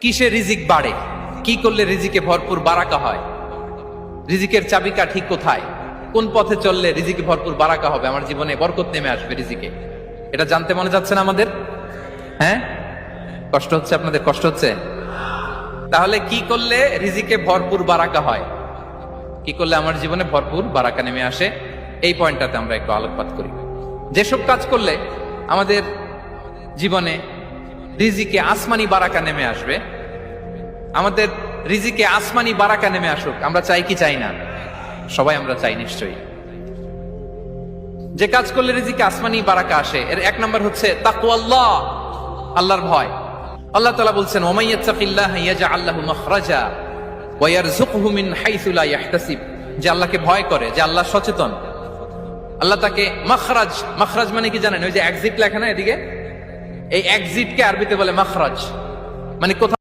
কিসে রিজিক বাড়ে, কি করলে রিজিকে ভরপুর বারাকা হয়, রিজিকের চাবিকা ঠিক কোথায়, কোন পথে চললে রিজিকে ভরপুর বারাকা হবে, আমার জীবনে বরকত নেমে আসবে রিজিকে, এটা জানতে মনে যাচ্ছে না আমাদের? হ্যাঁ, কষ্ট হচ্ছে আপনাদের? কষ্ট হচ্ছে? তাহলে কি করলে রিজিকে ভরপুর বারাকা হয়, কি করলে আমার জীবনে ভরপুর বারাকা নেমে আসে, এই পয়েন্টটাতে আমরা একটু আলোকপাত করি। যেসব কাজ করলে আমাদের জীবনে রিজিকে আসমানি বারাকা নেমে আসবে, আমাদের রিজিকে আসমানি বারাকা নেমে আসুক, আমরা চাই কি চাই না? সবাই আমরা চাই নিশ্চয়ই। যে কাজ করলে রিজিকে আসমানি বারাকা আসে, এর এক নম্বর হচ্ছে তাকওয়াল্লাহ, আল্লাহর ভয়। আল্লাহ তাআলা বলছেন, ওয়া মাইয়াত্তাকিল্লাহা ইয়াজআল লাহু মাখরাজা ওয়া ইয়ারযুকহু মিন হাইসু লা ইয়াহতাসিব। যে আল্লাহকে ভয় করে, যে আল্লাহ সচেতন, আল্লাহ তাকে মাখরাজ, মাখরাজ মানে কি জানেন? ওই যে এক্সিট লেখা না এদিকে, এই এক্সিটকে আরবিতে বলে মাখরাজ, মানে কোথাও